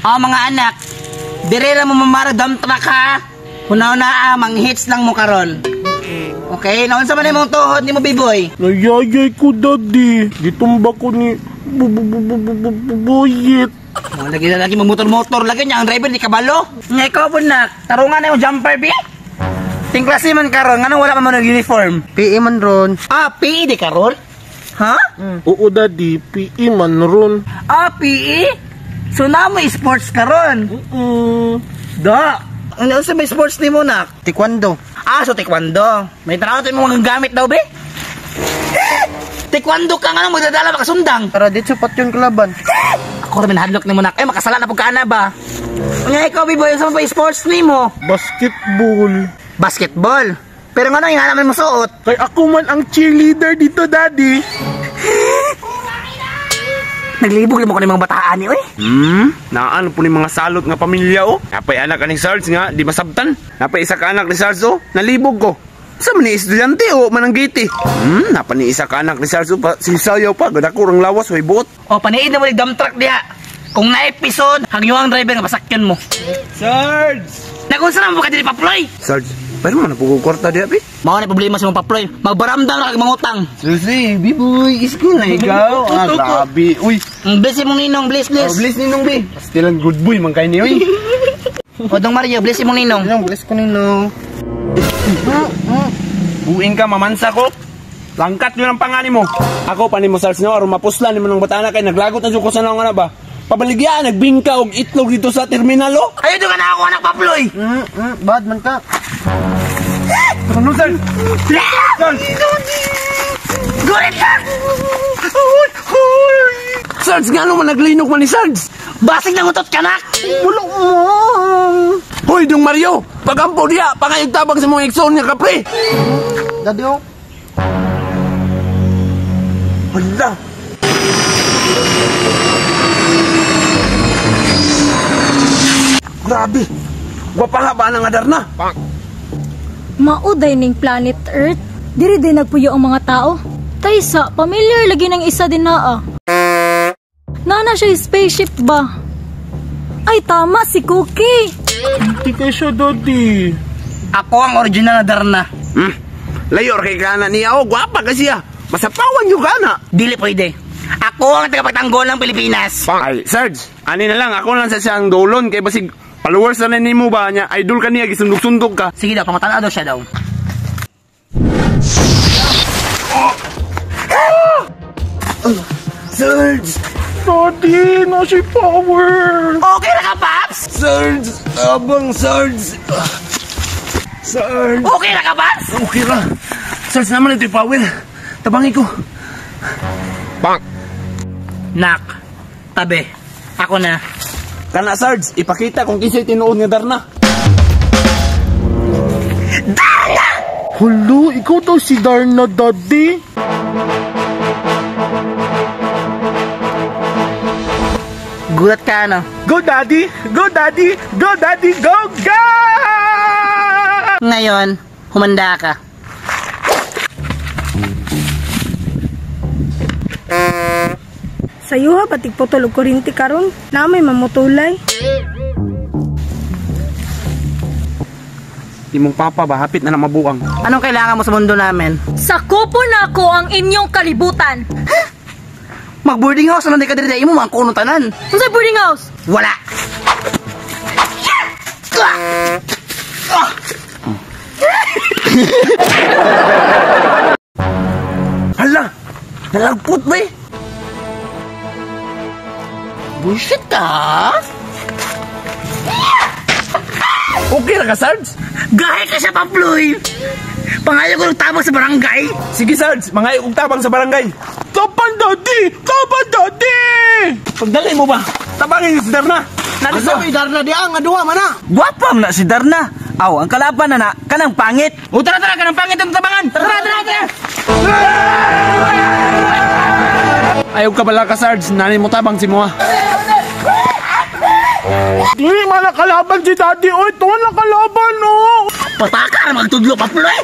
mga anak, dire ra mo mamara dump truck ha. Una-una mang-hits lang mo karon. Okay, naunsa man imong tuhod nimo biboy? Nayayay ko daddy. Gitumba ko ni Buyit. Lagi magmotor-motor lagi niya ang driver di kabalo. Nga ikaw po na, tarungan na yung jumper bi. Tingklase man karon, ngano wala man uniform? PE man ron. PE di karon? Ha? Oo daddy, PE man ron. PE? So na mo sports karon? Da. Ano sa may sports nimo nak? Taekwondo. So taekwondo. May tanaw to mga gamit daw be? Taekwondo ka nga magdadala makasundang. Para dito pat yung kalaban. Ako rin hadlok ni mo nak. Makasala na pagkaana ba? Nga ikaw biboy, sa mga sports nimo? Basketball. Basketball? Pero nga nang hinaman mo suot? Kay ako man ang cheerleader dito daddy. Naglibog mo ko ng mga bataan ni oy. Naan po ni mga salot nga pamilya o. Napay anak ni Sarge nga, di masabtan. Napay isa ka anak ni Sarge o, nalibog ko. Sa man ni estudyante o, mananggiti. Napa ni isa ka anak ni Sarge o, sisayaw pa, gada kurang lawas, way buot. Paniid na mo ni dump truck diha. Kung na-episode, hagyuang driver nga basakyan mo. Sarge! Nakunsa na mo ka dili paploy? Sarge, pero man napugukwarta diya, pi? Mao na problema sa mga paploy. Magbaramdam na kag mangutang. Susi, biboy, iskul na ikaw. Grabe, uy. Bless mong ninong, bless. Bless ninong, bi. Still ang good boy, man kayo ni, uy. Dong Mario, bless mong ninong. Bless ko ninong. Buing ka, mamansa ko. Langkat nyo ng pangani mo. Ako, panin mo, Sarge, no? Aron mapuslan mo ng batana kay naglagot na suko sa nga na ba? Pabaligyan, nagbingka og itlog dito sa terminal, oh. Ayaw doon ka na ako anak paploy. Bad man ka. Ano, Sarge? Sarge! Gulit ka! Sarge, nga naman naglinog man ni Sarge. Basig na ngutot ka na! Bulok mo! Hoy, Dong Mario! Pagampo diya! Pangayag tabang sa mga ekson niya, kapre! Daddy oh. Hala! Grabe! Gwapa nga ba ang adar na? Mauday ning planet Earth. Diri din nagpuyo ang mga tao. Taysa, familiar lagi ng isa din naa. Nana siya spaceship ba? Ay tama si Cookie. Hindi kayo siya daddy. Ako ang original na Darna. Layor kay kana niya, oh, gwapa kasi ah. Masapawan yung kana. Dili pwede. Ako ang tagapagtanggol ng Pilipinas. Ay, Sarge, ani na lang, ako lang sa siyang dolon, kay basig followers na rin mo ba niya, idol ka niya, gisundok-sundok ka. Sige daw, pamatana daw siya daw. Sarge! Daddy, nasi power. Okay na ka, Paps? Sarge! Abang Sarge! Sarge! Okay na ka, Paps? Okay ra. Sarge naman ito yung power. Tabangi ko. Bang! Nak, tabi. Ako na. Kana Sarge, ipakita kung kisa'y tinuod nga Darna. Darna! Hello, ikaw daw si Darna daddy. Gulat ka, ano? Go daddy! Go daddy! Go daddy! Go! Go! Ngayon, humanda ka. Sayuha patig putol og kuryente karon, na may mamutulay. Imong papa ba, hapit na mabuang. Anong kailangan mo sa mundo namin? Sakupo na ako ang inyong kalibutan. Mag-boarding house, ano di ka diri mo, mga kuno tanan. Unsa boarding house? Wala. Hala! Nalagpot ba eh? Bullshit ka? Okay na ka, Sarge? Gahe ka sa paploy! Pangayo ko tabang sa barangay! Sige, Sarge, mga kong tabang sa barangay. Kapan daddy! Kapan daddy! Pagdali mo ba? Tabangin si Darna. Asa may Darna di ang aduwa mana? Gwapam na si Darna. Aw, ang kalaban na kanang pangit. O tara kanang pangit ang tabangan! Tara! Ayaw ka bala ka, Sarge. Nanay mo tabang si Moa. Di man nakalaban si daddy. Oy, ito nakalaban oh. Pataka na magtudlo paploy!